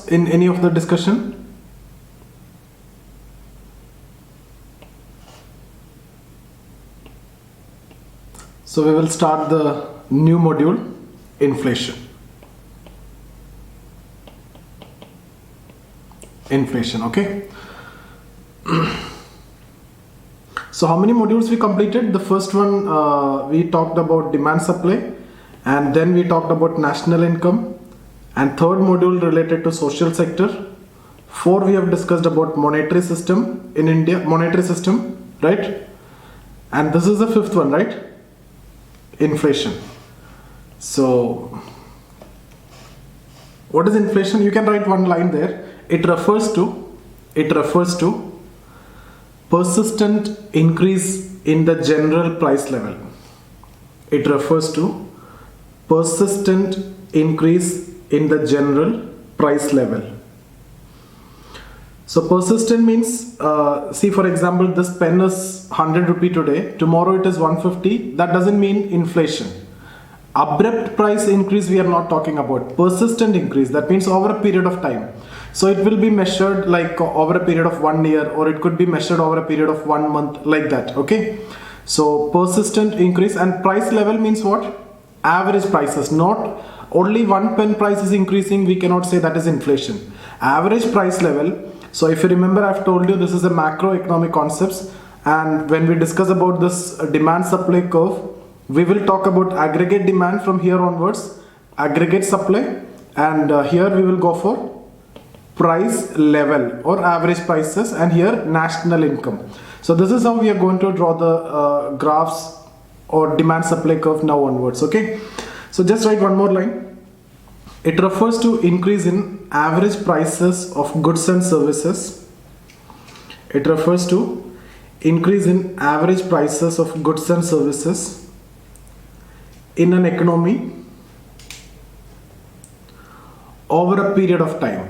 doubts in any of the discussion? So we will start the new module, inflation. Inflation, okay. So how many modules we completed? The first one we talked about demand supply, and then we talked about national income, and third module related to social sector. 4 we have discussed about monetary system in India, monetary system, right? And this is the 5th one, right? Inflation. So what is inflation? You can write one line there. It refers to persistent increase in the general price level. It refers to persistent increase in the general price level. So persistent means, see for example, this pen is 100 rupee today, tomorrow it is 150. That doesn't mean inflation. Abrupt price increase we are not talking about. Persistent increase, that means over a period of time. So it will be measured like over a period of 1 year, or it could be measured over a period of 1 month, like that, okay? So persistent increase. And price level means what? Average prices. Not only one pen price is increasing, we cannot say that is inflation. Average price level. So if you remember, I've told you this is a macroeconomic concepts, and when we discuss about this demand supply curve, we will talk about aggregate demand from here onwards, aggregate supply, and here we will go for price level or average prices, and here national income. So this is how we are going to draw the graphs or demand supply curve now onwards, okay? So just write one more line. It refers to increase in average prices of goods and services. It refers to increase in average prices of goods and services in an economy over a period of time.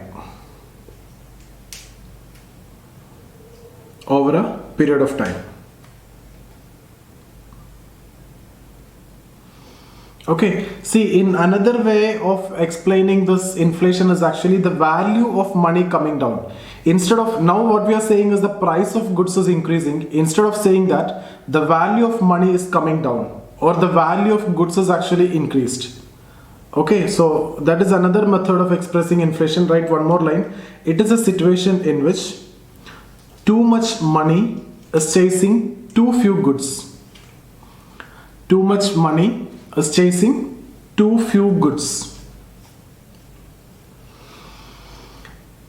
Over a period of time. Okay, see, in another way of explaining this inflation is actually the value of money coming down. Instead of, now what we are saying is the price of goods is increasing. Instead of saying that, the value of money is coming down, or the value of goods is actually increased. Okay, so that is another method of expressing inflation. Write one more line. It is a situation in which too much money is chasing too few goods. Too much money is chasing too few goods.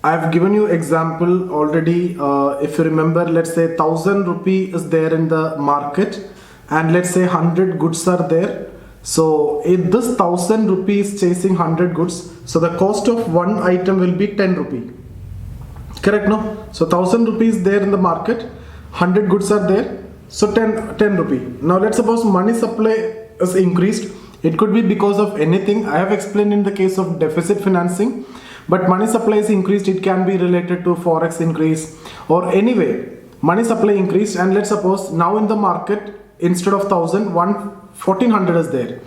I have given you example already. If you remember, let's say 1000 rupee is there in the market, and let's say 100 goods are there. So if this 1000 rupees chasing 100 goods, so the cost of one item will be 10 rupee. Correct, no? So 1000 rupees there in the market, 100 goods are there, so 10 rupee. Now let's suppose money supply is increased. It could be because of anything. I have explained in the case of deficit financing, but money supply is increased. It can be related to forex increase, or anyway money supply increased, and let's suppose now in the market instead of 1000, 1400 is there.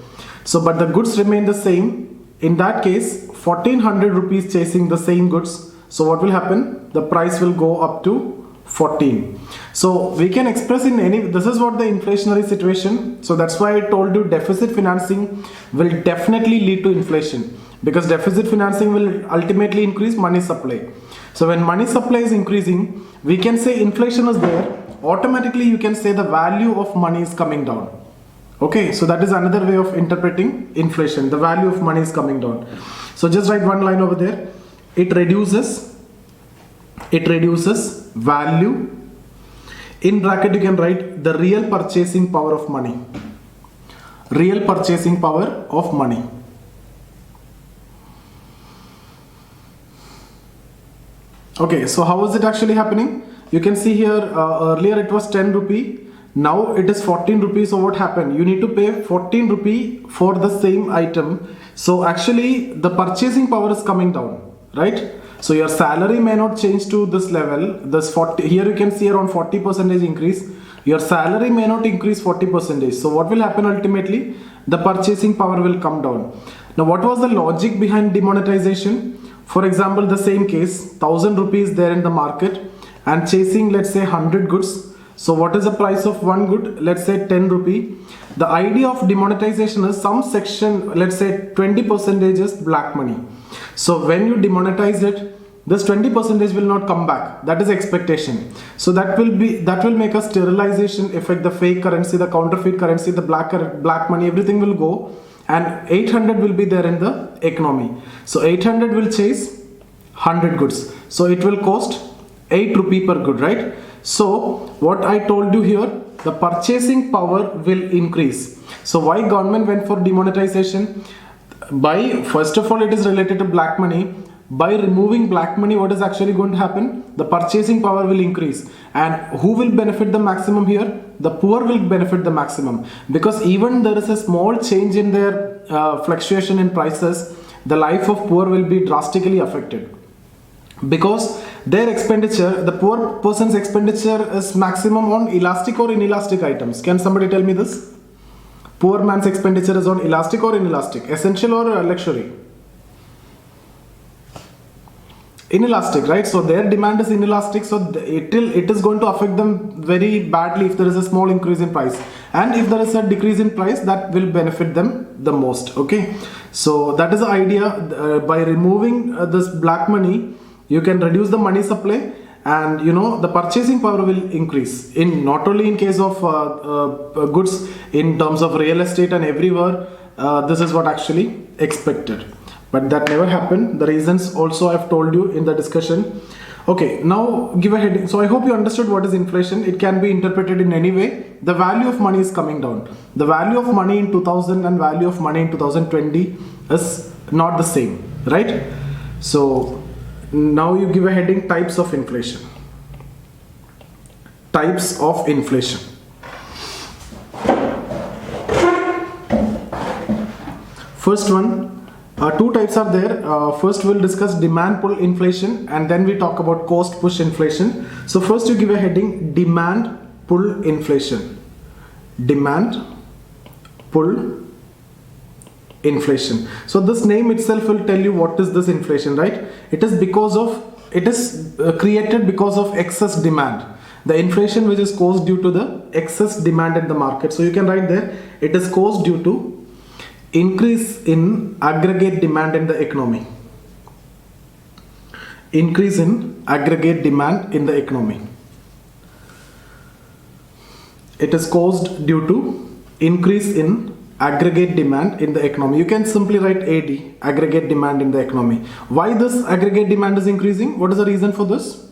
So but the goods remain the same. In that case, 1400 rupees chasing the same goods. So what will happen? The price will go up to 14. So we can express in any, this is what the inflationary situation. So that's why I told you deficit financing will definitely lead to inflation, because deficit financing will ultimately increase money supply. So when money supply is increasing, we can say inflation is there. Automatically you can say the value of money is coming down. Okay, so that is another way of interpreting inflation. The value of money is coming down. So just write one line over there. It reduces value. In bracket you can write the real purchasing power of money. Real purchasing power of money. Okay, so how is it actually happening? You can see here earlier it was 10 rupee. Now it is 14 rupees. So what happened? You need to pay 14 rupee for the same item. So actually the purchasing power is coming down, right? So your salary may not change to this level. This 40, here you can see around 40% increase. Your salary may not increase 40%. So what will happen ultimately? The purchasing power will come down. Now what was the logic behind demonetization? For example, the same case, 1000 rupees there in the market and chasing, let's say 100 goods. So what is the price of one good? Let's say 10 rupee. The idea of demonetization is some section, let's say 20% is black money. So when you demonetize it, this 20% will not come back. That is expectation. So that will make a sterilization effect. The fake currency, the counterfeit currency, the black money, everything will go, and 800 will be there in the economy. So 800 will chase 100 goods. So it will cost 8 rupee per good, right? So what I told you here, the purchasing power will increase. So why government went for demonetization? First of all, it is related to black money. By removing black money, what is actually going to happen? The purchasing power will increase. And who will benefit the maximum here? The poor will benefit the maximum. Because even there is a small change in their fluctuation in prices, the life of poor will be drastically affected. Because their expenditure, the poor person's expenditure is maximum on elastic or inelastic items. Can somebody tell me this? Poor man's expenditure is on elastic or inelastic? Essential or luxury? Inelastic, right? So their demand is inelastic, so it is going to affect them very badly if there is a small increase in price, and if there is a decrease in price, that will benefit them the most. Okay, so that is the idea. By removing this black money, you can reduce the money supply, and the purchasing power will increase, in not only in case of goods, in terms of real estate and everywhere. This is what actually expected. But that never happened. The reasons also I've told you in the discussion. Okay, now give a heading. So I hope you understood what is inflation. It can be interpreted in any way. The value of money is coming down. The value of money in 2000 and value of money in 2020 is not the same, right? So now you give a heading, types of inflation. Types of inflation. First one. Two types are there. First we'll discuss demand pull inflation, and then we talk about cost push inflation. So first you give a heading, demand pull inflation. Demand pull inflation. So this name itself will tell you what is this inflation, right? It is created because of excess demand. The inflation which is caused due to the excess demand in the market. So you can write there, it is caused due to increase in aggregate demand in the economy. Increase in aggregate demand in the economy. It is caused due to increase in aggregate demand in the economy. You can simply write AD, aggregate demand in the economy. Why this aggregate demand is increasing? What is the reason for this?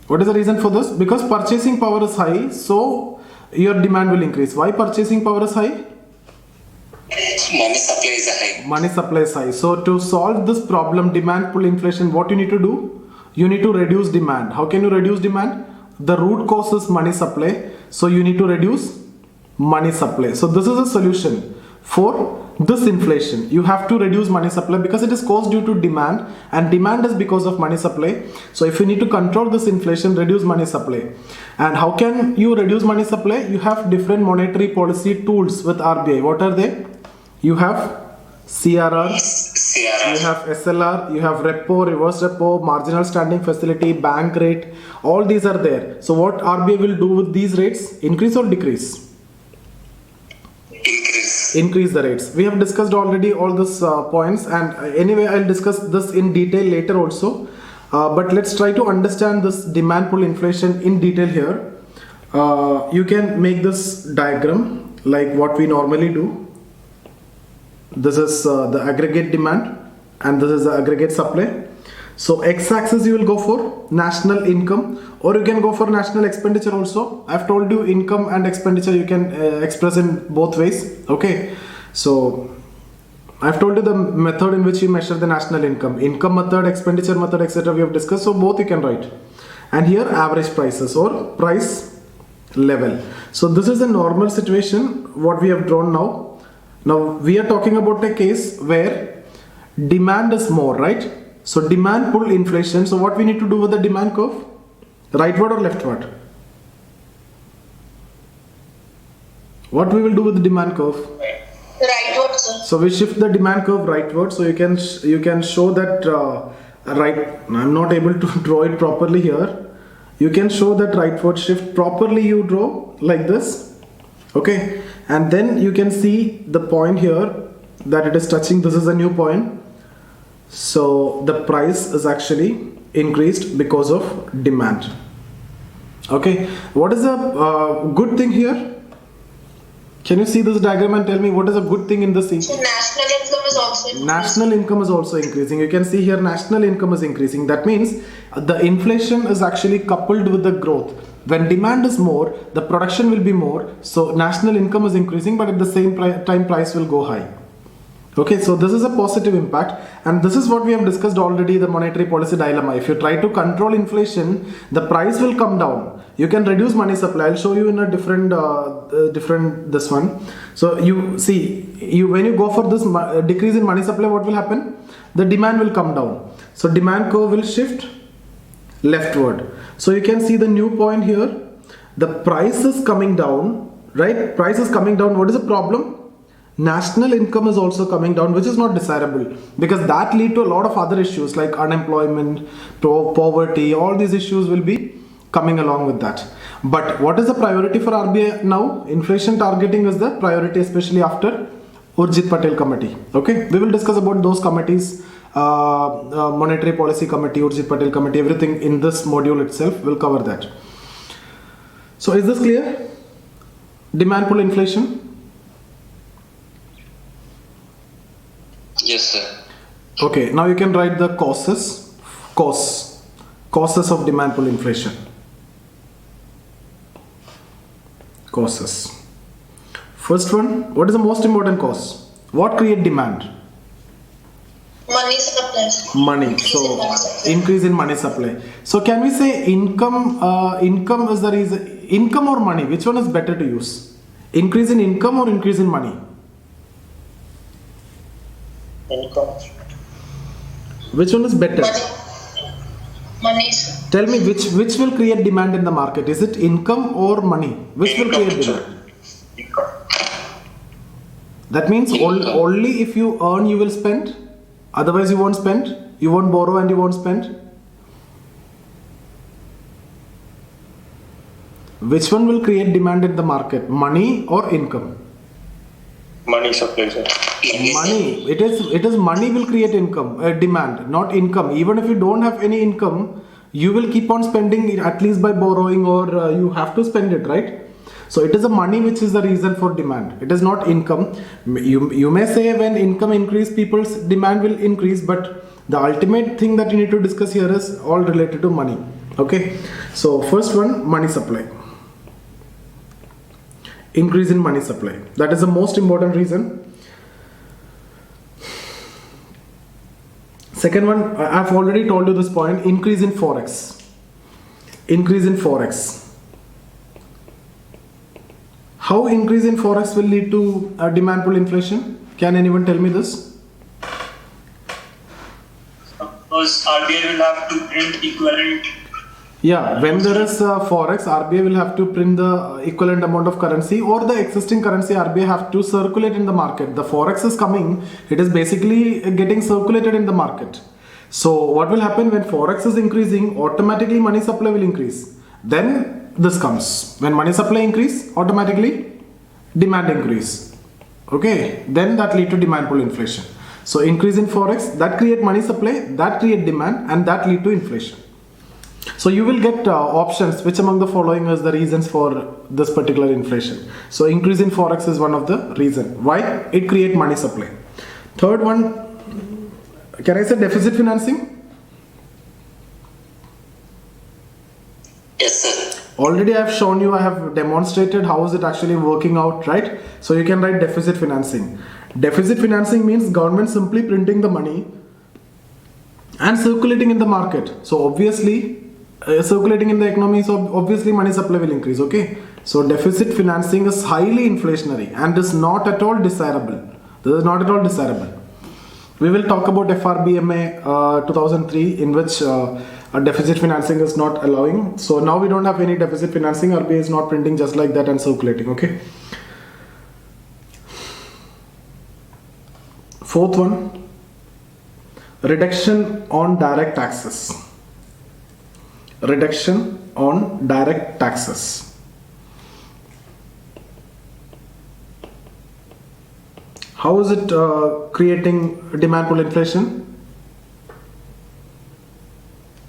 What is the reason for this? Because purchasing power is high, so your demand will increase. Why purchasing power is high? Money supply is high. Money supply is high. So to solve this problem, demand pull inflation, what you need to do? You need to reduce demand. How can you reduce demand? The root cause is money supply. So you need to reduce money supply. So this is a solution for this inflation. You have to reduce money supply because it is caused due to demand, and demand is because of money supply. So if you need to control this inflation, reduce money supply. And how can you reduce money supply? You have different monetary policy tools with RBI. What are they? You have CRR, you have SLR, you have repo, reverse repo, marginal standing facility, bank rate. All these are there. So what RBI will do with these rates? Increase or decrease? Increase the rates. We have discussed already all these points, and anyway I'll discuss this in detail later also, but let's try to understand this demand pull inflation in detail here. You can make this diagram like what we normally do. This is the aggregate demand and this is the aggregate supply. So x-axis you will go for national income, or you can go for national expenditure also. I've told you income and expenditure you can express in both ways. Okay, so I've told you the method in which you measure the national income method, expenditure method, etc. we have discussed. So both you can write. And here average prices or price level. So this is a normal situation what we have drawn now. Now we are talking about a case where demand is more, right? So demand pull inflation. So what we need to do with the demand curve? Rightward or leftward? What we will do with the demand curve? Rightward, sir. So we shift the demand curve rightward. So you can show that right. I'm not able to draw it properly here. You can show that rightward shift properly. You draw like this, okay, and then you can see the point here that it is touching. This is a new point. So the price is actually increased because of demand. Okay, what is a good thing here? Can you see this diagram and tell me what is a good thing in this? So national income is also increasing. National income is also increasing. You can see here national income is increasing. That means the inflation is actually coupled with the growth. When demand is more, the production will be more. So national income is increasing, but at the same time price will go high. Okay, so this is a positive impact, and this is what we have discussed already, the monetary policy dilemma. If you try to control inflation, the price will come down. You can reduce money supply. I'll show you in a different this one. So you see, when you go for this decrease in money supply, what will happen? The demand will come down. So demand curve will shift leftward. So you can see the new point here. The price is coming down, right? Price is coming down. What is the problem? National income is also coming down, which is not desirable, because that lead to a lot of other issues like unemployment, poverty. All these issues will be coming along with that. But what is the priority for RBI now? Inflation targeting is the priority, especially after Urjit Patel committee. Okay, we will discuss about those committees, monetary policy committee, Urjit Patel committee, everything in this module itself will cover that. So is this clear? Demand pull inflation. Yes, sir. Okay, now you can write the causes of demand pull inflation. Causes. First one, what is the most important cause? What create demand? Money supply. Money. So increase in money supply. So can we say income? Income is the reason. Income or money? Which one is better to use? Increase in income or increase in money? Income. Which one is better? Money. Tell me which will create demand in the market. Is it income or money? Which will create demand? That means only if you earn you will spend. Otherwise you won't spend. You won't borrow and you won't spend. Which one will create demand in the market? Money or income? Money supply, sir. Money. It is money will create income, demand, not income. Even if you don't have any income, you will keep on spending it, at least by borrowing, or you have to spend it, right? So it is the money which is the reason for demand. It is not income. You may say when income increase, people's demand will increase, but the ultimate thing that you need to discuss here is all related to money. Okay. So first one, money supply. Increase in money supply. That is the most important reason. Second one, I've already told you this point, increase in forex. Increase in forex. How increase in forex will lead to demand pull inflation? Can anyone tell me this? Because RBI will have to print equivalent. Yeah, when there is forex, RBI will have to print the equivalent amount of currency, or the existing currency RBI have to circulate in the market. The forex is coming, it is basically getting circulated in the market. So what will happen when forex is increasing? Automatically money supply will increase. Then this comes. When money supply increase, automatically demand increase. Okay, then that lead to demand pull inflation. So increase in forex, that create money supply, that create demand, and that lead to inflation. So you will get options, which among the following is the reasons for this particular inflation. So increase in forex is one of the reason. Why? It create money supply. Third one, can I say deficit financing? Yes, sir. Already I have shown you, I have demonstrated how is it actually working out, right? So you can write deficit financing. Deficit financing means government simply printing the money and circulating in the market. So obviously circulating in the economy, so obviously money supply will increase. Okay, so deficit financing is highly inflationary and is not at all desirable. This is not at all desirable. We will talk about FRBMA 2003, in which deficit financing is not allowing. So now we don't have any deficit financing. RBI is not printing just like that and circulating. Okay. Fourth one, reduction on direct taxes. Reduction on direct taxes. How is it creating demand pull inflation?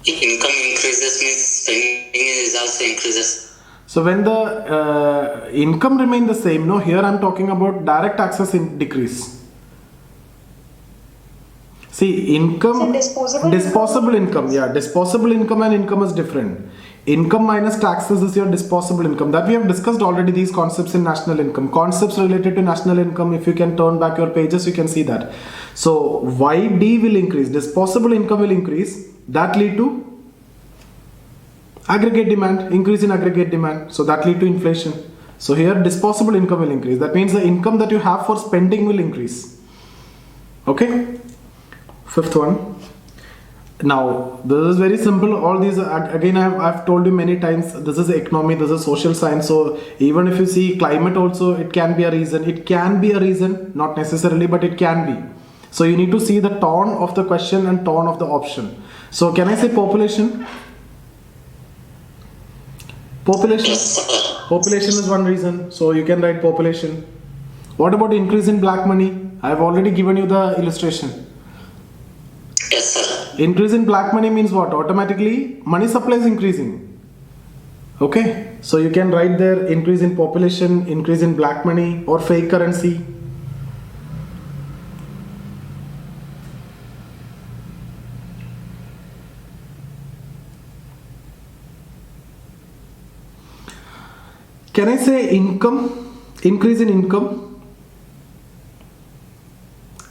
Income increases means spending is also increases. So when the income remain the same, no, here I'm talking about direct taxes in decrease. See, income, disposable income, yeah, disposable income and income is different. Income minus taxes is your disposable income. That we have discussed already, these concepts in national income. Concepts related to national income, if you can turn back your pages, you can see that. So YD will increase, disposable income will increase, that lead to aggregate demand, increase in aggregate demand. So that lead to inflation. So here disposable income will increase. That means the income that you have for spending will increase. Okay. Fifth one. Now this is very simple. All these again I've told you many times, this is economy, this is social science. So even if you see climate also, it can be a reason. It can be a reason, not necessarily, but it can be. So you need to see the tone of the question and tone of the option. So can I say population? Population. Population is one reason. So you can write population. What about increase in black money? I have already given you the illustration. Yes, sir. Increase in black money means what? Automatically money supply is increasing. Okay. So you can write there increase in population, increase in black money or fake currency. Can I say income, increase in income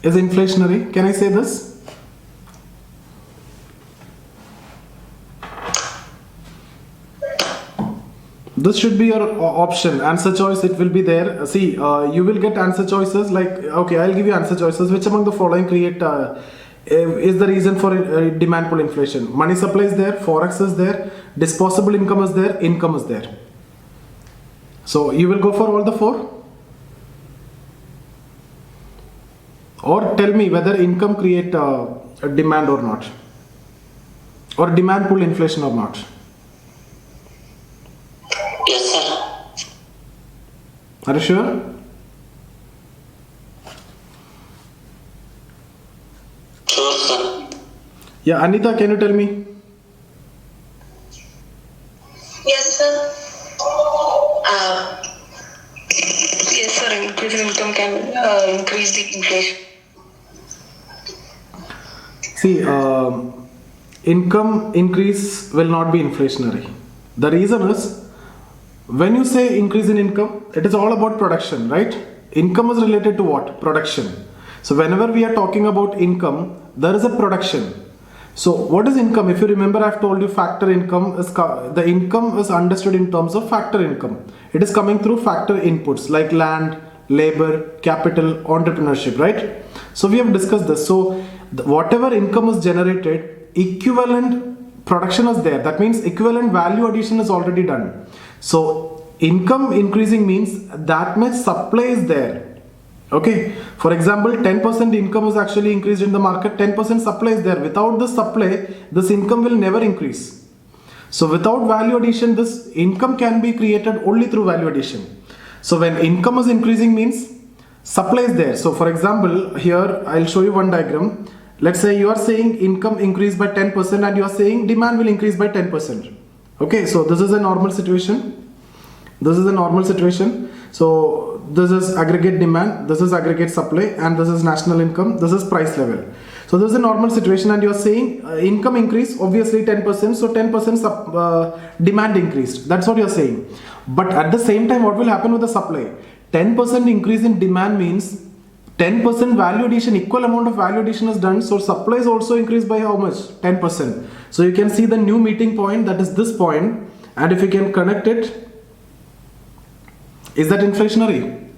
is inflationary? Can I say this? This should be your option, answer choice, it will be there. See, you will get answer choices like, okay, I'll give you answer choices. Which among the following create is the reason for demand pull inflation? Money supply is there, forex is there, disposable income is there, income is there. So you will go for all the four? Or tell me whether income create a demand or not, or demand pull inflation or not. Yes, sir. Are you sure? Sure, sir. Yeah, Anita, can you tell me? Yes, sir. Yes, sir. Increase in income can increase the inflation. See, income increase will not be inflationary. The reason is, when you say increase in income, it is all about production, right? Income is related to what? Production. So whenever we are talking about income, there is a production. So what is income? If you remember, I've told you factor income is, the income is understood in terms of factor income. It is coming through factor inputs like land, labor, capital, entrepreneurship, right? So we have discussed this. So whatever income is generated, equivalent production is there. That means equivalent value addition is already done. So income increasing means that much supply is there. Okay. For example, 10% income is actually increased in the market, 10% supply is there. Without this supply, this income will never increase. So without value addition, this income can be created only through value addition. So when income is increasing means supply is there. So for example, here I'll show you one diagram. Let's say you are saying income increase by 10% and you are saying demand will increase by 10%. Okay, so this is a normal situation. This is a normal situation. So this is aggregate demand, this is aggregate supply, and this is national income, this is price level. So this is a normal situation and you are saying income increase, obviously 10%, so 10% demand increased. That's what you are saying. But at the same time, what will happen with the supply? 10% increase in demand means 10% value addition, equal amount of value addition is done. So supply is also increased by how much? 10%. So you can see the new meeting point, that is this point, and if you can connect it, is that inflationary?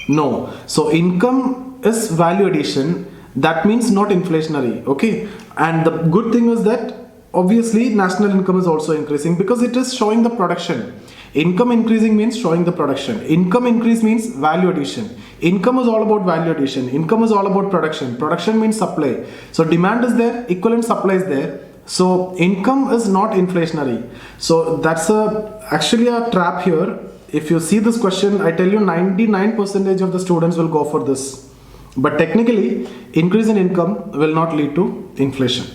No. So income is value addition. That means not inflationary. Okay. And the good thing is that obviously national income is also increasing because it is showing the production. Income increasing means showing the production. Income increase means value addition. Income is all about value addition. Income is all about production. Production means supply. So demand is there, equivalent supply is there. So income is not inflationary. So that's actually a trap here. If you see this question, I tell you 99% of the students will go for this. But technically, increase in income will not lead to inflation.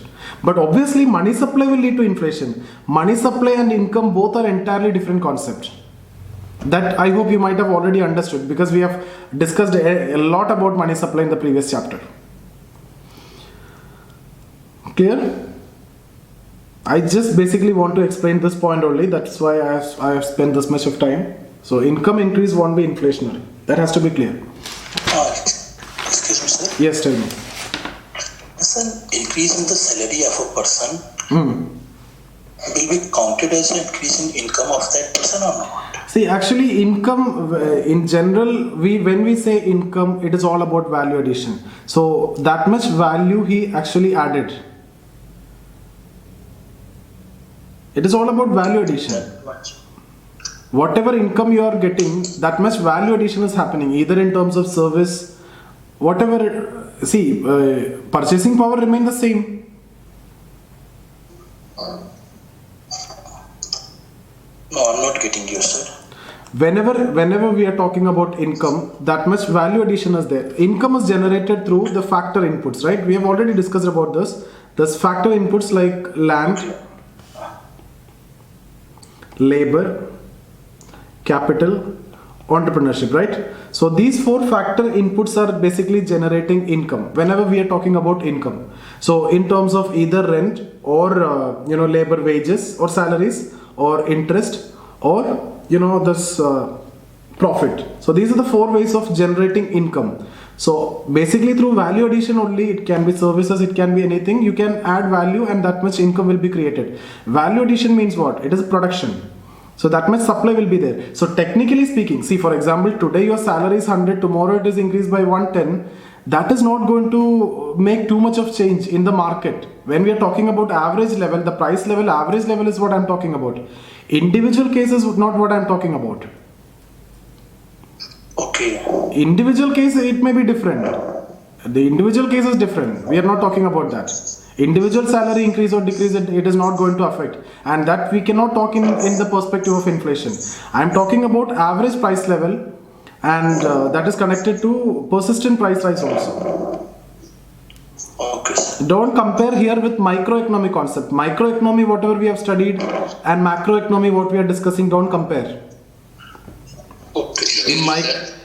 But obviously, money supply will lead to inflation. Money supply and income both are entirely different concepts. That I hope you might have already understood because we have discussed a lot about money supply in the previous chapter. Clear? I just basically want to explain this point only. That's why I have spent this much of time. So income increase won't be inflationary. That has to be clear. Excuse me, sir. Yes, tell me. Sir, increase in the salary of a person will be counted as an increase in income of that person or not? See, actually, income in general, when we say income, it is all about value addition. So that much value he actually added. It is all about value addition. Whatever income you are getting, that much value addition is happening, either in terms of service, whatever. See, purchasing power remains the same. No, I'm not getting you, sir. Whenever we are talking about income, that much value addition is there. Income is generated through the factor inputs, right? We have already discussed about this. There's factor inputs like land, labor, capital, entrepreneurship, right? So these four factor inputs are basically generating income whenever we are talking about income. So in terms of either rent or labor wages or salaries or interest or this profit. So these are the four ways of generating income. So basically through value addition only, it can be services, it can be anything. You can add value and that much income will be created. Value addition means what? It is production. So that much supply will be there. So technically speaking, see, for example, today your salary is 100, tomorrow it is increased by 110. That is not going to make too much of change in the market. When we are talking about average level, the price level, average level is what I'm talking about. Individual case is not what I'm talking about. Okay. Individual case, it may be different. The individual case is different. We are not talking about that. Individual salary increase or decrease, it is not going to affect, and that we cannot talk in the perspective of inflation. I am talking about average price level, and that is connected to persistent price rise also. Okay. Don't compare here with microeconomic concept. Microeconomy, whatever we have studied, and macroeconomy, what we are discussing, don't compare. Okay.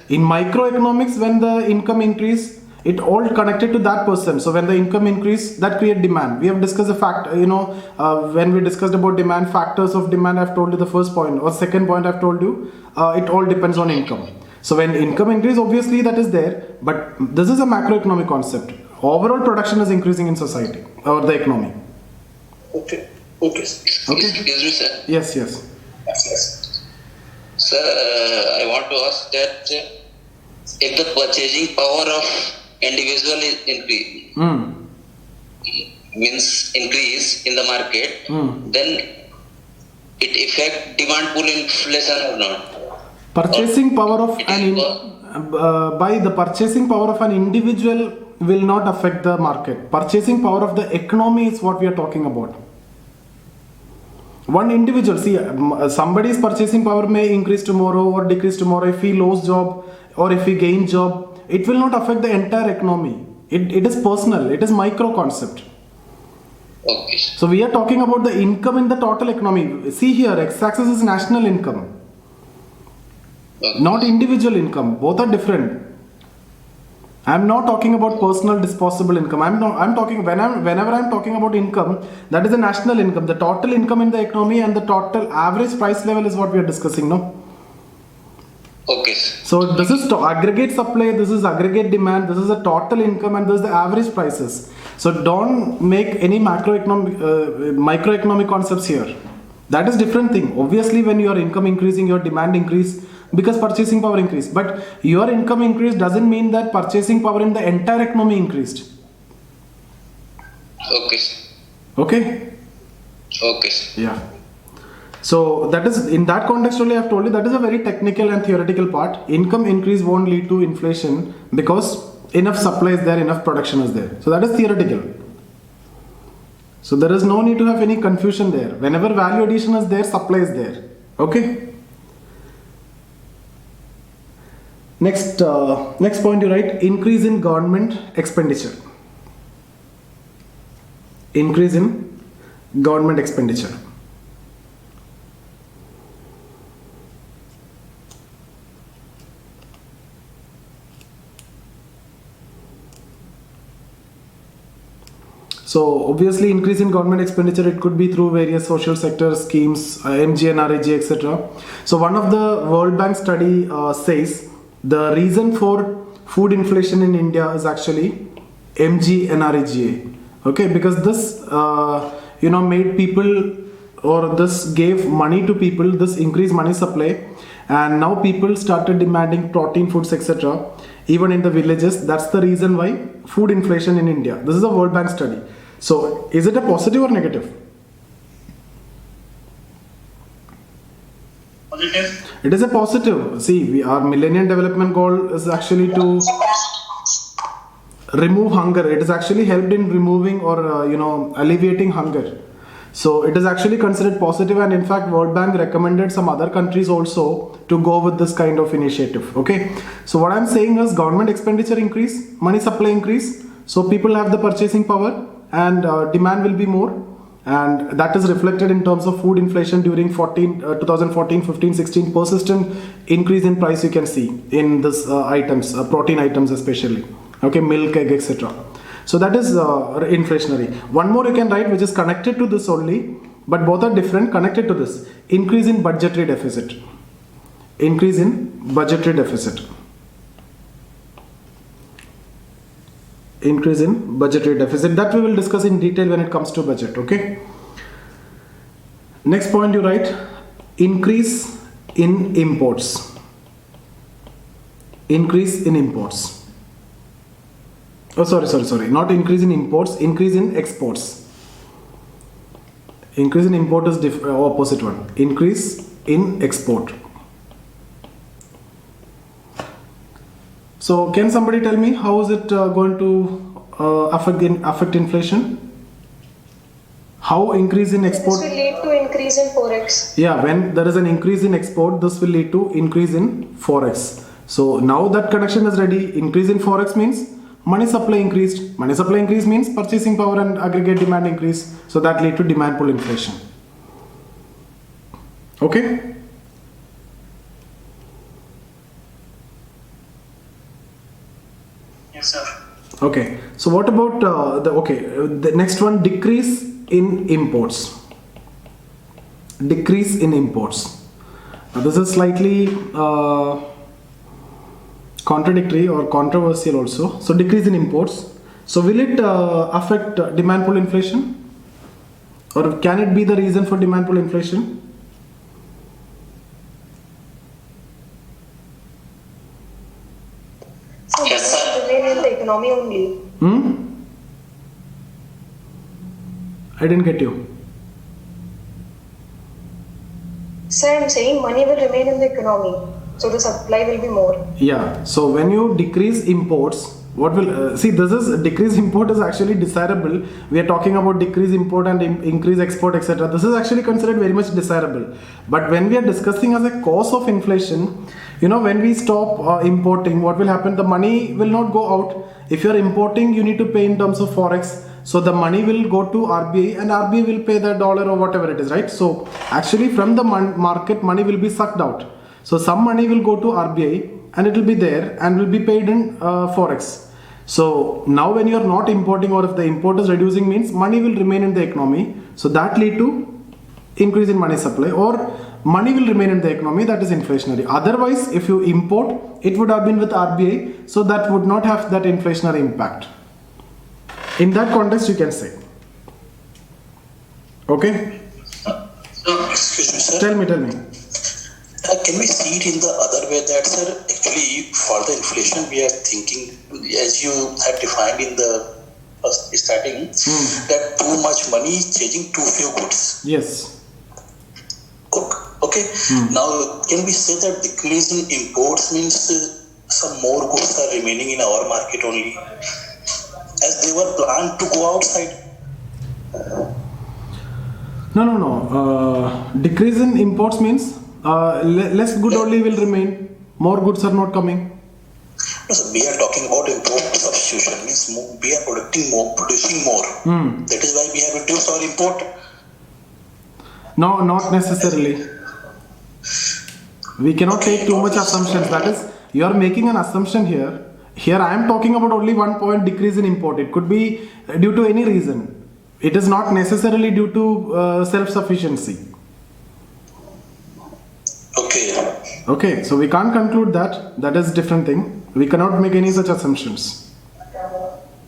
In microeconomics, when the income increase, it all connected to that person. So when the income increase, that create demand. We have discussed the fact, when we discussed about demand, factors of demand, I've told you the first point, or second point I've told you, it all depends on income. So when income increase, obviously that is there, but this is a macroeconomic concept. Overall production is increasing in society or the economy. Okay. Okay. Excuse me, sir. Yes, yes. Yes. Sir, I want to ask that if the purchasing power of individual is means increase in the market, then it affect demand pull inflation or not? Purchasing power of by the purchasing power of an individual will not affect the market. Purchasing power of the economy is what we are talking about. One individual, see, somebody's purchasing power may increase tomorrow or decrease tomorrow. If he lose job or if he gain job, it will not affect the entire economy. It is personal, it is micro concept. Okay. So we are talking about the income in the total economy. See here, x-axis is national income, not individual income. Both are different. I'm not talking about personal disposable income. I'm talking whenever I'm talking about income, that is the national income, the total income in the economy, and the total average price level is what we are discussing, no? Okay. So this is aggregate supply, this is aggregate demand, this is the total income, and this is the average prices. So don't make any microeconomic concepts here. That is different thing. Obviously, when your income increasing, your demand increase because purchasing power increased. But your income increase doesn't mean that purchasing power in the entire economy increased. Okay. Okay. Okay. Yeah. So that is, in that context only I've told you, that is a very technical and theoretical part. Income increase won't lead to inflation because enough supply is there, enough production is there. So that is theoretical. So there is no need to have any confusion there. Whenever value addition is there, supply is there. Okay. Next point you write, increase in government expenditure. Increase in government expenditure. So obviously increase in government expenditure, it could be through various social sector schemes, MG and RAG, etc. So one of the World Bank study says the reason for food inflation in India is actually MG and RAGA. Okay, because this made people, or this gave money to people, this increased money supply, and now people started demanding protein foods, etc. Even in the villages. That's the reason why food inflation in India. This is a World Bank study. So is it a positive or negative? Positive. It is a positive. See, our Millennium Development Goal is actually to remove hunger. It is actually helped in removing or alleviating hunger. So it is actually considered positive, and in fact World Bank recommended some other countries also to go with this kind of initiative. Okay, so what I'm saying is government expenditure increase, money supply increase, so people have the purchasing power and demand will be more, and that is reflected in terms of food inflation during 2014, 15, 16. Persistent increase in price you can see in this items, protein items especially. Okay, milk, egg, etc. So that is inflationary. One more you can write which is connected to this only, but both are different, connected to this. Increase in budgetary deficit. Increase in budgetary deficit. Increase in budgetary deficit. That we will discuss in detail when it comes to budget. Okay. Next point you write, increase in imports. Increase in imports. Oh, sorry. Not increase in imports, increase in exports. Increase in import is opposite one. Increase in export. So, can somebody tell me how is it going to affect inflation? How increase in export? This will lead to increase in forex. Yeah, when there is an increase in export, this will lead to increase in forex. So now that connection is ready. Increase in forex means money supply increased. Money supply increase means purchasing power and aggregate demand increase. So that lead to demand pull inflation. Okay. Yes, sir. Okay. So what about the next one, decrease in imports. Decrease in imports. Now this is slightly contradictory or controversial also. So decrease in imports. So will it affect demand pull inflation, or can it be the reason for demand pull inflation? So Yes, this sir. will remain in the economy only. I didn't get you. Sir, I'm saying money will remain in the economy, so the supply will be more. Yeah. So when you decrease imports, what will see? This is decrease import is actually desirable. We are talking about decrease import and increase export, etc. This is actually considered very much desirable. But when we are discussing as a cause of inflation, when we stop importing, what will happen? The money will not go out. If you are importing, you need to pay in terms of forex. So the money will go to RBI, and RBI will pay the dollar or whatever it is, right? So actually from the market, money will be sucked out. So some money will go to RBI and it will be there and will be paid in forex. So now when you are not importing, or if the import is reducing, means money will remain in the economy. So that lead to increase in money supply, or money will remain in the economy, that is inflationary. Otherwise, if you import, it would have been with RBI, so that would not have that inflationary impact. In that context, you can say. Okay? Excuse me, sir. Tell me. Can we see it in the other way that, sir, actually for the inflation we are thinking, as you have defined in the starting that too much money is changing too few goods. Yes. Okay. Now, can we say that decrease in imports means some more goods are remaining in our market only, as they were planned to go outside? No. Decrease in imports means less good only will remain. More goods are not coming. No, so we are talking about import substitution, means we are producing more. That is why we have reduced our import. No, not necessarily. We cannot take too much assumptions. That is, you are making an assumption here. Here I am talking about only 1 point decrease in import. It could be due to any reason. It is not necessarily due to self-sufficiency. Okay, so we can't conclude that. That is different thing. We cannot make any such assumptions.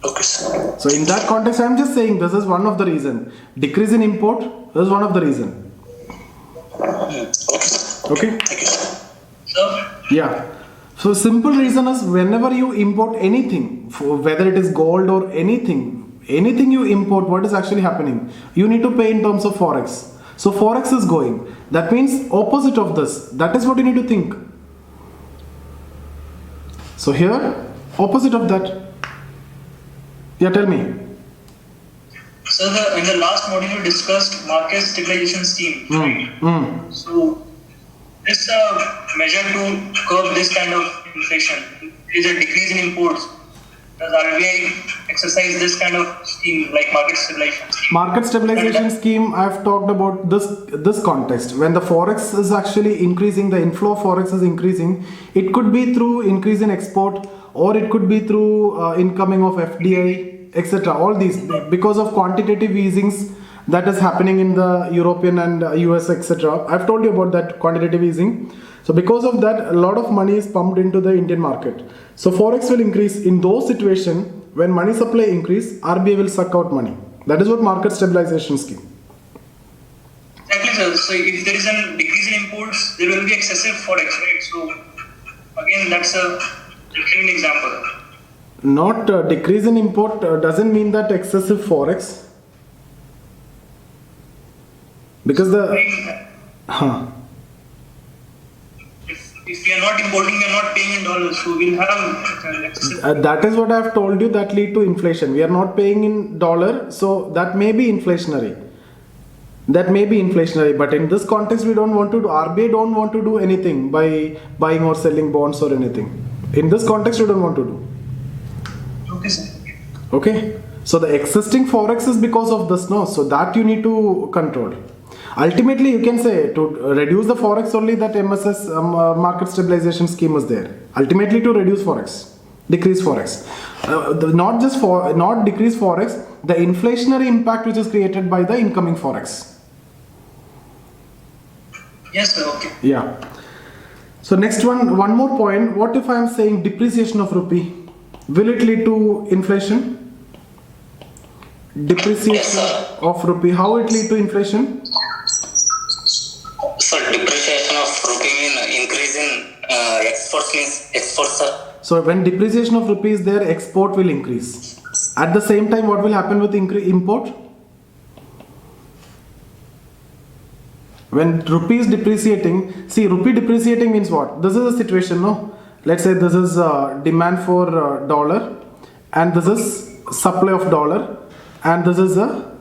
Okay, sir. So in that context, I am just saying this is one of the reason. Decrease in import is one of the reason. Okay. Thank you, sir. Sir, Yeah. So simple reason is whenever you import anything, whether it is gold or anything you import, what is actually happening? You need to pay in terms of forex. So forex is going. That means opposite of this. That is what you need to think. So here, opposite of that. Yeah, tell me. sir, in the last module you discussed market stabilization scheme, right? So this measure to curb this kind of inflation is a decrease in imports. Does RBI exercise this kind of scheme like market stabilization scheme? Market stabilization scheme, I've talked about this context. When the forex is actually increasing, the inflow of forex is increasing, it could be through increase in export, or it could be through incoming of FDI, etc. All these because of quantitative easings that is happening in the European and US, etc. I've told you about that quantitative easing. So because of that, a lot of money is pumped into the Indian market. So forex will increase. In those situations, when money supply increase, RBI will suck out money. That is what market stabilization scheme. Exactly, sir. So if there is a decrease in imports, there will be excessive forex, right? So again, that's a different example. Not decrease in import doesn't mean that excessive forex. Because If we are not importing, we are not paying in dollars, so we'll have excessive. That is what I have told you, that lead to inflation. We are not paying in dollar, so that may be inflationary. But in this context, we don't want to do, RBI don't want to do anything by buying or selling bonds or anything. In this context, we don't want to do. Okay, sir. Okay. So the existing forex is because of this, no? So that you need to control. Ultimately, you can say to reduce the forex only, that MSS market stabilization scheme is there. Ultimately, to reduce forex, decrease forex, not decrease forex, the inflationary impact which is created by the incoming forex. Yes, sir. Okay. Yeah. So next one more point. What if I am saying depreciation of rupee? Will it lead to inflation? Depreciation of rupee. How it lead to inflation? So depreciation of rupee mean increase in exports means exports, sir. So when depreciation of rupee is there, export will increase. At the same time, what will happen with import? When rupee is depreciating, see, rupee depreciating means what? This is a situation, no? Let's say this is demand for dollar, and this is supply of dollar, and this is a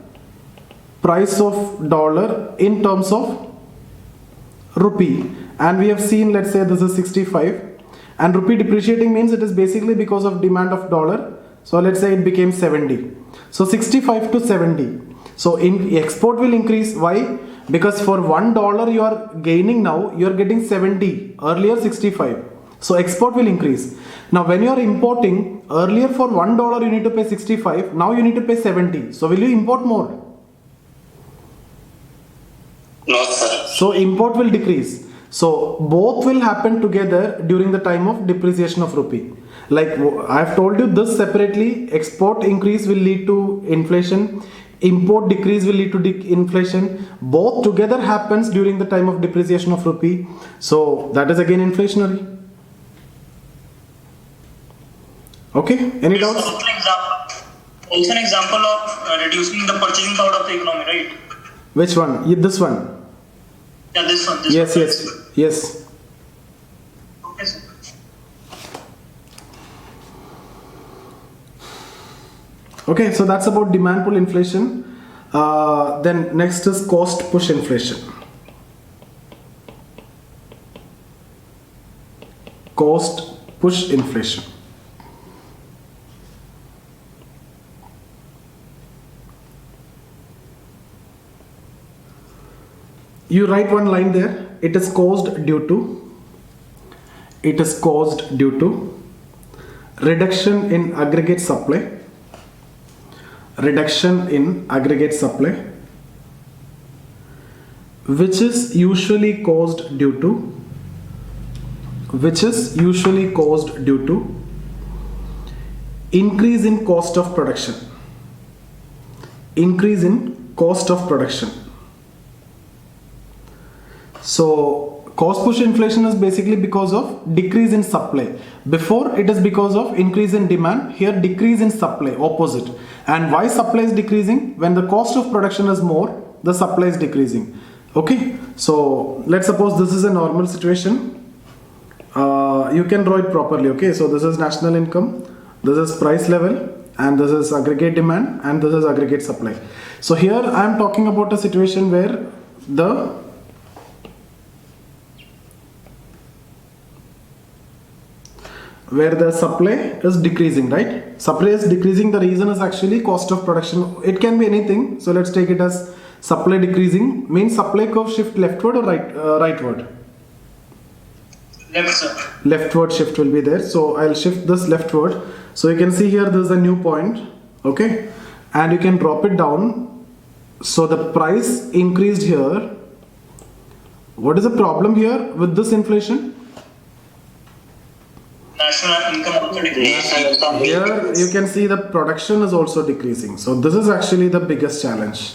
price of dollar in terms of rupee. And we have seen, let's say this is 65, and rupee depreciating means it is basically because of demand of dollar. So let's say it became 70. So 65 to 70. So in export will increase. Why? Because for $1 you are gaining now, you are getting 70, earlier 65. So export will increase. Now when you are importing, earlier for $1 you need to pay 65, now you need to pay 70. So will you import more? No, sir. So import will decrease. So both will happen together during the time of depreciation of rupee. Like I have told you this separately, export increase will lead to inflation, import decrease will lead to inflation. Both together happens during the time of depreciation of rupee. So that is again inflationary. Okay, any doubts? also an example of reducing the purchasing power of the economy, right? Which one? This one? Yeah, this one. This Yes, one. yes. Okay, sir. Okay, so that's about demand pull inflation. Then next is cost push inflation. Cost push inflation. You write one line there. It is caused due to reduction in aggregate supply. Reduction in aggregate supply, which is usually caused due to increase in cost of production. Increase in cost of production. So cost push inflation is basically because of decrease in supply. Before it is because of increase in demand, here decrease in supply, opposite. And why supply is decreasing? When the cost of production is more, the supply is decreasing. Okay, so let's suppose this is a normal situation. You can draw it properly. Okay, so this is national income, this is price level, and this is aggregate demand, and this is aggregate supply. So here I am talking about a situation where the supply is decreasing, right? Supply is decreasing. The reason is actually cost of production. It can be anything. So let's take it as supply decreasing means supply curve shift leftward or rightward? Left, sir. Leftward shift will be there. So I'll shift this leftward. So you can see here there's a new point. Okay. And you can drop it down. So the price increased here. What is the problem here with this inflation? National income also decreasing. Here you can see the production is also decreasing. So this is actually the biggest challenge.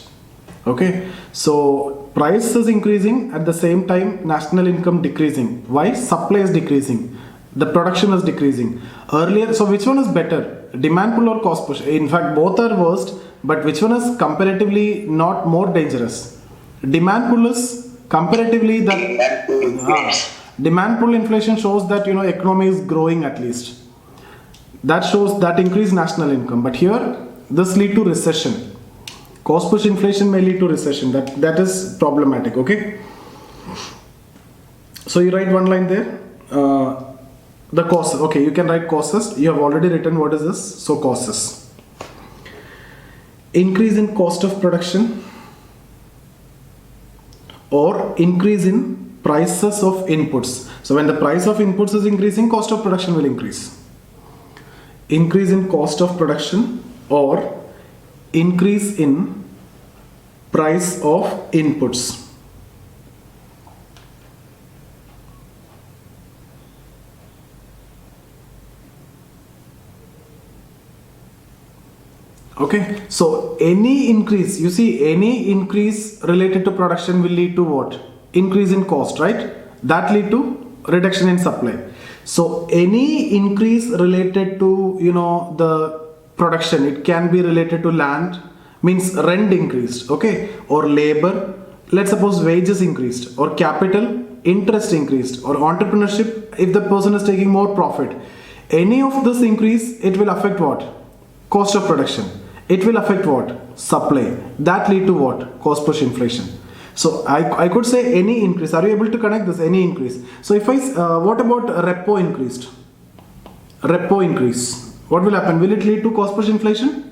Okay, so price is increasing, at the same time national income decreasing. Why? Supply is decreasing, the production is decreasing. Earlier, so which one is better? Demand pull or cost push? In fact, both are worst, but which one is comparatively not more dangerous? Demand pull is comparatively the demand pull inflation shows that economy is growing at least. That shows that increased national income. But here this lead to recession. Cost push inflation may lead to recession. That is problematic. Okay. So you write one line there. The causes. Okay, you can write causes. You have already written what is this. So causes. Increase in cost of production or increase in prices of inputs. So when the price of inputs is increasing, cost of production will increase. Increase in cost of production or increase in price of inputs. Okay, so any increase, you see, any increase related to production will lead to what? Increase in cost, right? That lead to reduction in supply. So any increase related to the production, it can be related to land, means rent increased, okay, or labor, let's suppose wages increased, or capital, interest increased, or entrepreneurship, if the person is taking more profit. Any of this increase, it will affect what? Cost of production. It will affect what? Supply. That lead to what? Cost push inflation. So I could say any increase. Are you able to connect this? Any increase. So if what about repo increased? Repo increase. What will happen? Will it lead to cost push inflation?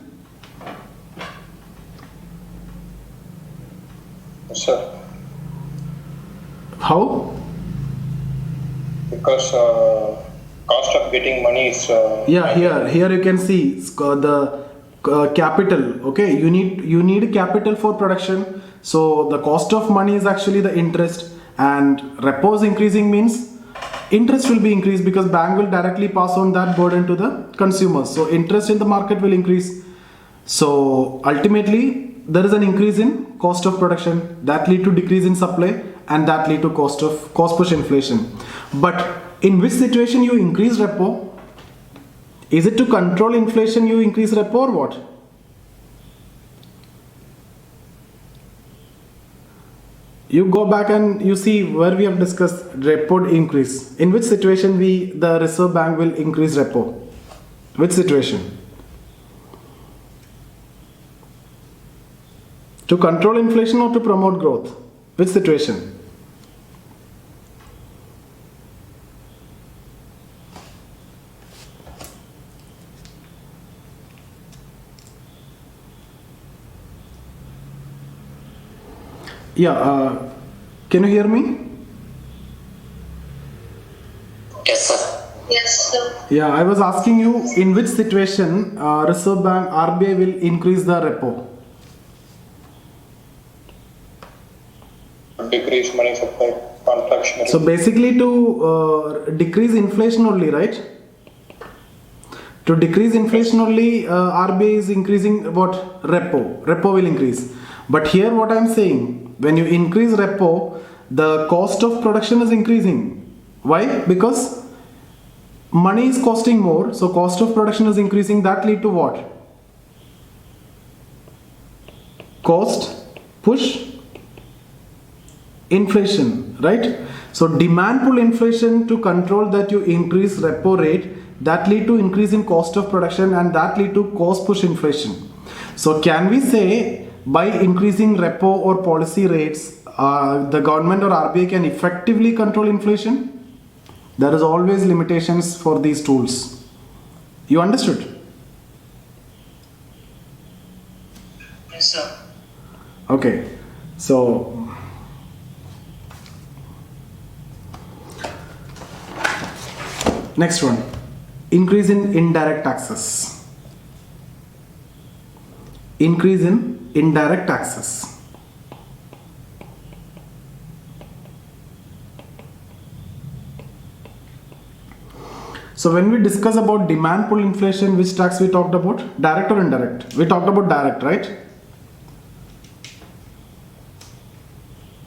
Sir. How? Because cost of getting money is. Yeah, here you can see the capital. Okay, you need capital for production. So the cost of money is actually the interest, and repo is increasing means interest will be increased because bank will directly pass on that burden to the consumers. So interest in the market will increase. So ultimately there is an increase in cost of production that lead to decrease in supply, and that lead to cost push inflation. But in which situation you increase repo? Is it to control inflation you increase repo or what? you go back and you see where we have discussed repo increase. In which situation the Reserve Bank will increase repo? Which situation? To control inflation or to promote growth? Which situation? Yeah, can you hear me? Yes, sir. Yes, sir. Yeah, I was asking you in which situation Reserve Bank RBI will increase the repo. Decrease money supply, contractionary. So basically to decrease inflation only, right? To decrease inflation only, RBI is increasing what? Repo. Repo will increase. But here what I am saying, when you increase repo, the cost of production is increasing. Why? Because money is costing more, so cost of production is increasing. That lead to what? Cost push inflation, right? So demand pull inflation. To control that, you increase repo rate, that lead to increase in cost of production, and that lead to cost push inflation. So can we say by increasing repo or policy rates, the government or RBI can effectively control inflation? There is always limitations for these tools. You understood? Yes, sir. Okay, so next one, increase in indirect taxes. Increase in indirect taxes. So when we discuss about demand pull inflation, which tax we talked about? Direct or indirect? We talked about direct, right?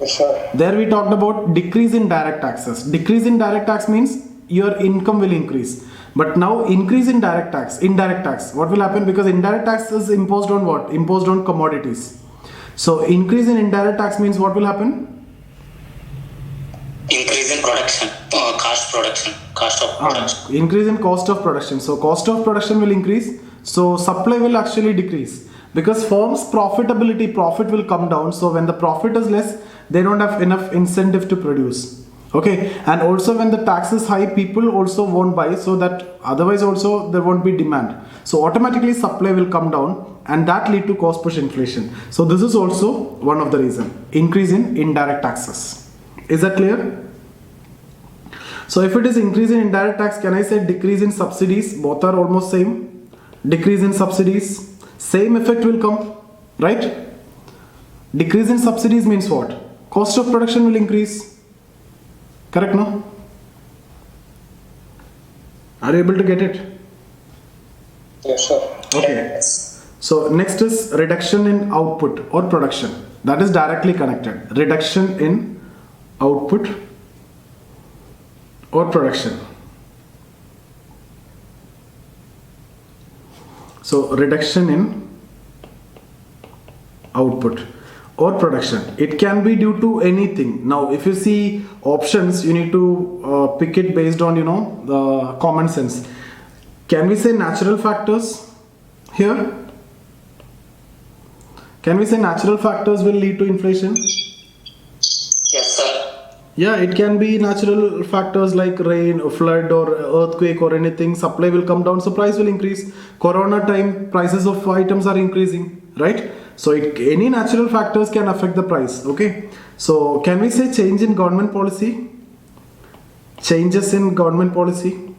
Yes, sir. There we talked about decrease in direct taxes. Decrease in direct tax means your income will increase. But now increase in indirect tax, what will happen? Because indirect tax is imposed on what? Imposed on commodities. So increase in indirect tax means what will happen? Increase in production, cost of production. Increase in cost of production. So cost of production will increase. So supply will actually decrease. Because firms' profit will come down. So when the profit is less, they don't have enough incentive to produce. Okay, and also when the tax is high, people also won't buy, so that otherwise also there won't be demand. So automatically supply will come down, and that lead to cost push inflation. So this is also one of the reason. Increase in indirect taxes. Is that clear? So if it is increase in indirect tax, can I say decrease in subsidies? Both are almost same. Decrease in subsidies, same effect will come, right? Decrease in subsidies means what? Cost of production will increase. Correct, no? Are you able to get it? Yes, sir. Okay. So next is reduction in output or production. That is directly connected. Reduction in output or production. So reduction in output or production. It can be due to anything. Now if you see options, you need to pick it based on the common sense. Can we say natural factors here? Can we say natural factors will lead to inflation? Yes, sir. Yeah, it can be natural factors like rain, flood or earthquake or anything. Supply will come down, so price will increase. Corona time, prices of items are increasing, right? So any natural factors can affect the price. Okay, so can we say change in government policy? Changes in government policy.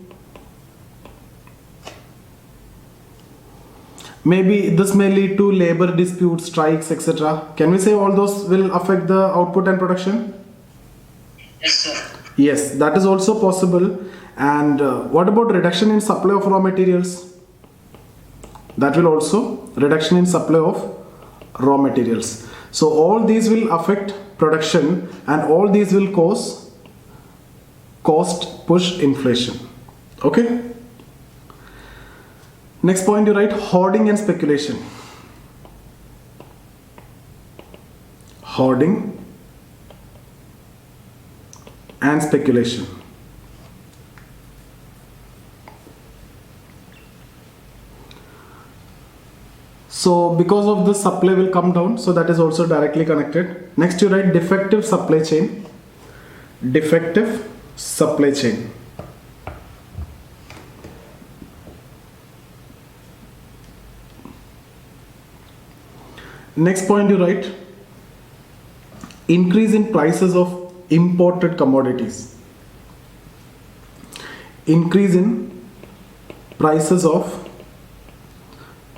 Maybe this may lead to labor disputes, strikes, etc. Can we say all those will affect the output and production? Yes, sir. Yes, that is also possible. And what about reduction in supply of raw materials? That will also reduction in supply of raw materials. So all these will affect production, and all these will cause cost push inflation. Okay. Next point you write hoarding and speculation. Hoarding and speculation. So because of this, supply will come down, so that is also directly connected. Next you write defective supply chain. Defective supply chain. Next point you write increase in prices of imported commodities. Increase in prices of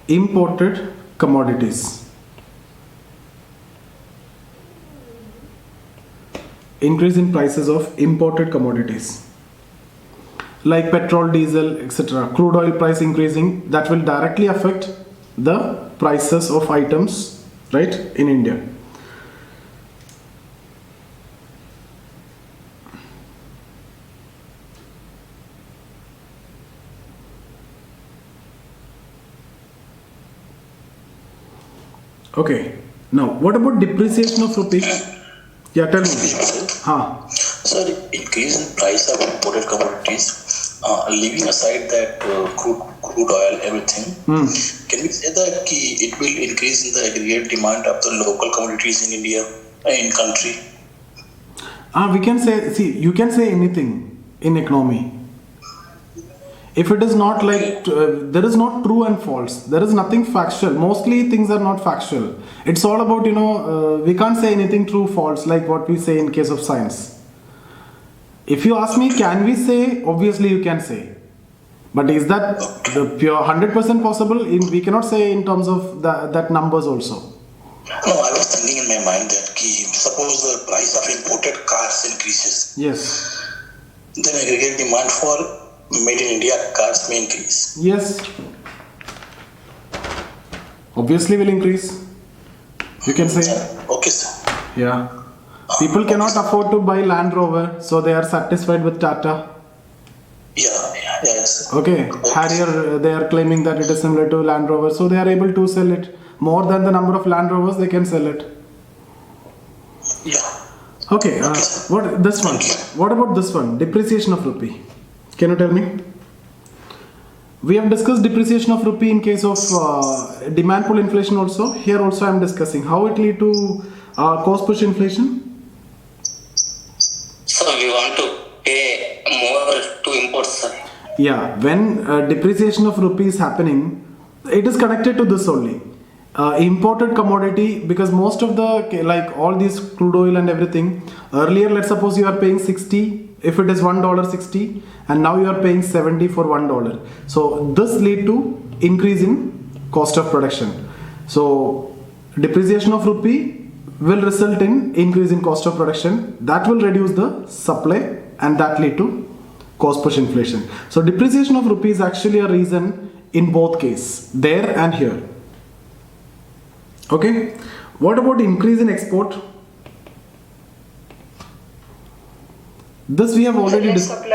imported commodities. Increase in prices of imported commodities like petrol, diesel, etc. Crude oil price increasing, that will directly affect the prices of items, right, in India. Okay, now what about depreciation of rupee? Yeah, tell me. Sir, increase in price of imported commodities, leaving aside that crude oil, everything, can we say that it will increase in the aggregate demand of the local commodities in India, in country? We can say, see, you can say anything in economy. If it is not like, there is not true and false. There is nothing factual. Mostly things are not factual. It's all about, we can't say anything true, false, like what we say in case of science. If you ask me, can we say? Obviously you can say. But is that the pure 100% possible? We cannot say in terms of that numbers also. No, I was thinking in my mind that suppose the price of imported cars increases. Yes. Then aggregate demand for made in India cars may increase. Yes. Obviously will increase. You can say. Okay, sir. Yeah. People cannot afford to buy Land Rover, so they are satisfied with Tata. Yes. Okay. Harrier, they are claiming that it is similar to Land Rover, so they are able to sell it. More than the number of Land Rovers, they can sell it. Yeah. Okay. What this one? What about this one? Depreciation of rupee. Can you tell me? We have discussed depreciation of rupee in case of demand pull inflation also. Here also I am discussing how it lead to cost push inflation. So we want to pay more to import, sir. Yeah, when depreciation of rupee is happening, it is connected to this only. Imported commodity, because most of the, like all these crude oil and everything, earlier let's suppose you are paying 60, if it is $1.60, and now you are paying 70 for $1. So this lead to increase in cost of production. So depreciation of rupee will result in increase in cost of production. That will reduce the supply and that lead to cost push inflation. So depreciation of rupee is actually a reason in both cases, there and here. Okay. What about increase in export? This we have already discussed.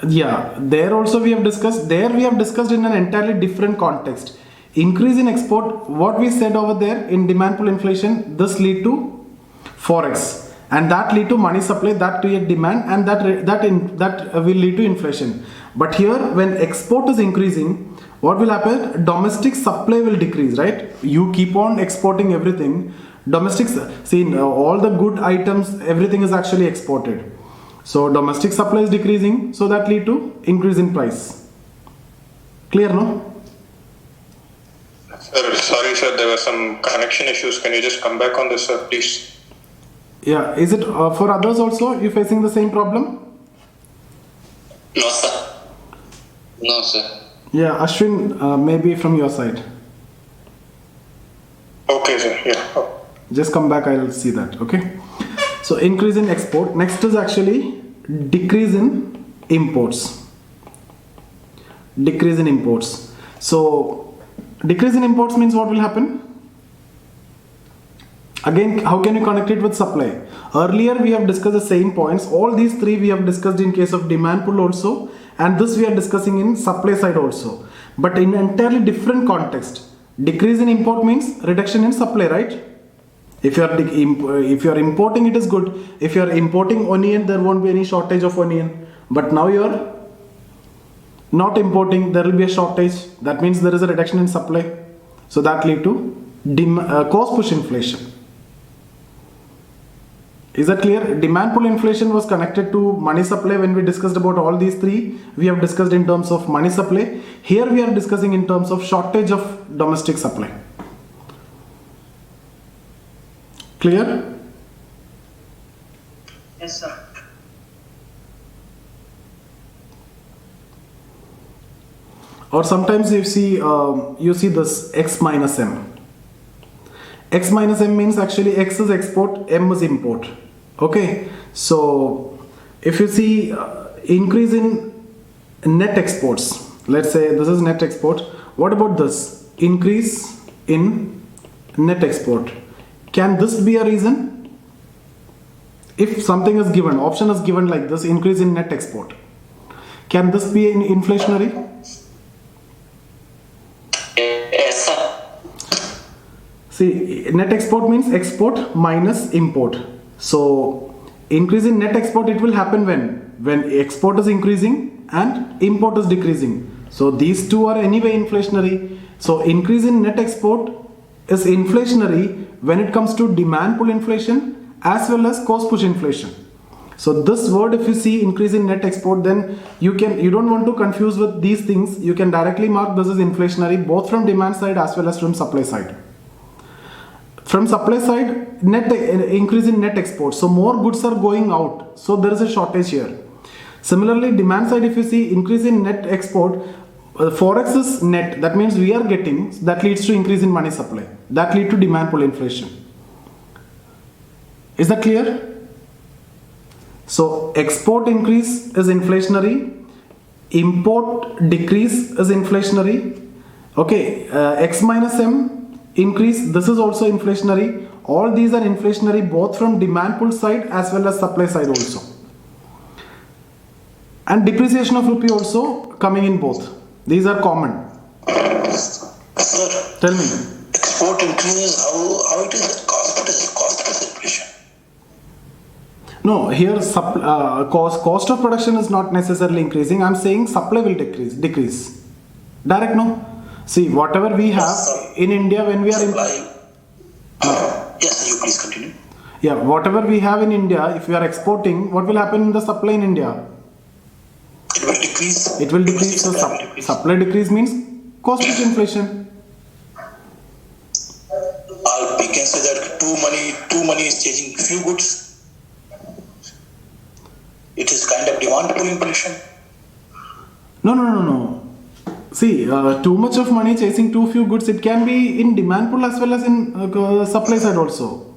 Yeah, there also we have discussed. There we have discussed in an entirely different context. Increase in export, what we said over there in demand pull inflation, this lead to forex, and that lead to money supply, that create demand, and that will lead to inflation. But here, when export is increasing, what will happen? Domestic supply will decrease, right? You keep on exporting everything. Domestic, see, all the good items, everything is actually exported. So domestic supply is decreasing, so that lead to increase in price. Clear, no? Sir, sorry, sir, there were some connection issues. Can you just come back on this, sir, please? Yeah, is it for others also? You facing the same problem? No, sir. No, sir. Yeah, Ashwin, maybe from your side. Okay, sir. Yeah. Oh. Just come back, I'll see that. Okay. So increase in export. Next is actually decrease in imports. Decrease in imports. So decrease in imports means what will happen? Again, how can you connect it with supply? Earlier we have discussed the same points. All these three we have discussed in case of demand pull also, and this we are discussing in supply side also, but in entirely different context. Decrease in import means reduction in supply, right? If you are importing, it is good. If you are importing onion, there won't be any shortage of onion. But now you are not importing, there will be a shortage. That means there is a reduction in supply. So that lead to cost push inflation. Is that clear? Demand pull inflation was connected to money supply. When we discussed about all these three, we have discussed in terms of money supply. Here we are discussing in terms of shortage of domestic supply. Clear? Yes, sir. Or sometimes you see this X minus M. X minus M means actually X is export, M is import. Okay, so if you see increase in net exports, let's say this is net export. What about this? Increase in net export. Can this be a reason? If something is given, option is given like this, increase in net export. Can this be an inflationary? Yes, sir. See, net export means export minus import. So, increase in net export, it will happen when export is increasing and import is decreasing. So, these two are anyway inflationary. So, increase in net export is inflationary when it comes to demand pull inflation as well as cost push inflation. So, this word, if you see increase in net export, then you don't want to confuse with these things. You can directly mark this is inflationary both from demand side as well as from supply side. From supply side, net increase in net export. So more goods are going out. So there is a shortage here. Similarly, demand side, if you see increase in net export, forex is net. That means we are getting. That leads to increase in money supply. That lead to demand pull inflation. Is that clear? So export increase is inflationary. Import decrease is inflationary. Okay, X minus M. Increase, this is also inflationary. All these are inflationary both from demand pull side as well as supply side also. And depreciation of rupee also coming in both. These are common. Sir, Tell me. export increases, how it is cost plus inflation? No, here cost of production is not necessarily increasing. I'm saying supply will decrease. Direct no. See, whatever we have in India when we are yes, you please continue. Yeah, whatever we have in India, if we are exporting, what will happen in the supply in India? It will decrease. It will decrease. So supply decrease means cost push inflation. We can say that two money is changing few goods. It is kind of demand pull inflation. No. See, too much of money chasing too few goods, it can be in demand pull as well as in supply side also.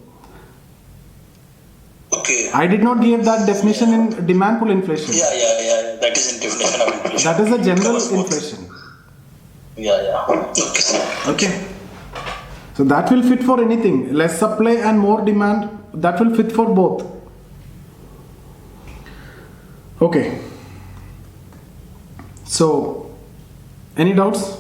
Okay. I did not give that definition in demand pull inflation. Yeah. That is in definition of inflation. That is a general inflation. Yeah. Okay. Okay. So that will fit for anything. Less supply and more demand, that will fit for both. Okay. So, any doubts?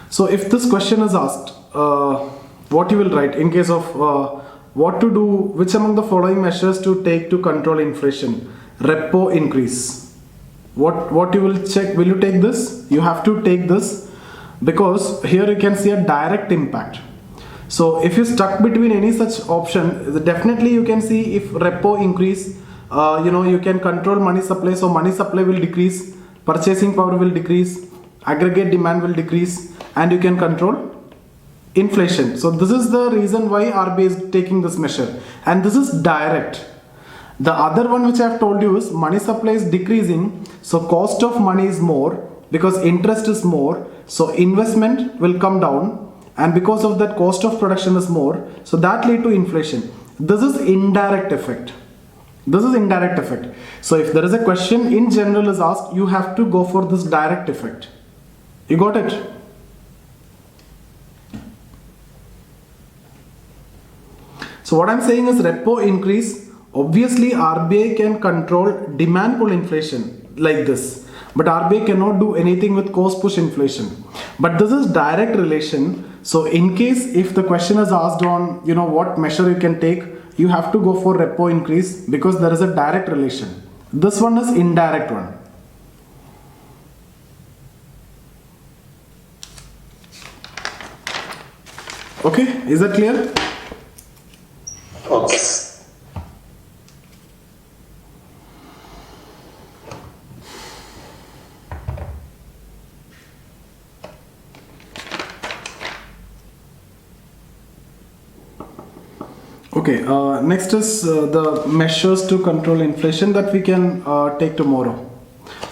So if this question is asked, what you will write in case of what to do, which among the following measures to take to control inflation? Repo increase. What you will check, will you take this? You have to take this because here you can see a direct impact. So if you stuck between any such option, definitely you can see if repo increase, you can control money supply. So money supply will decrease, purchasing power will decrease, aggregate demand will decrease, and you can control inflation. So this is the reason why RBI is taking this measure, and this is direct. The other one which I have told you is money supply is decreasing, so cost of money is more because interest is more, so investment will come down, and because of that cost of production is more, so that lead to inflation. This is indirect effect. This is indirect effect. So if there is a question in general is asked, you have to go for this direct effect. You got it? So what I'm saying is repo increase. Obviously, RBI can control demand pull inflation like this, but RBI cannot do anything with cost push inflation. But this is direct relation. So in case if the question is asked on what measure you can take, you have to go for repo increase because there is a direct relation. This one is indirect one. Okay, is that clear? Okay. Okay, next is the measures to control inflation that we can take tomorrow.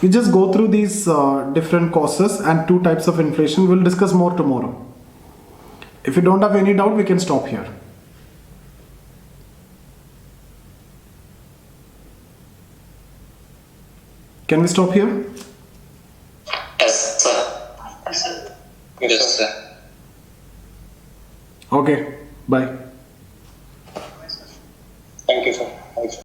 You just go through these different causes and two types of inflation. We'll discuss more tomorrow. If you don't have any doubt, we can stop here. Can we stop here? Yes, sir. Yes, sir. Okay, bye. Thank you, sir. Thanks.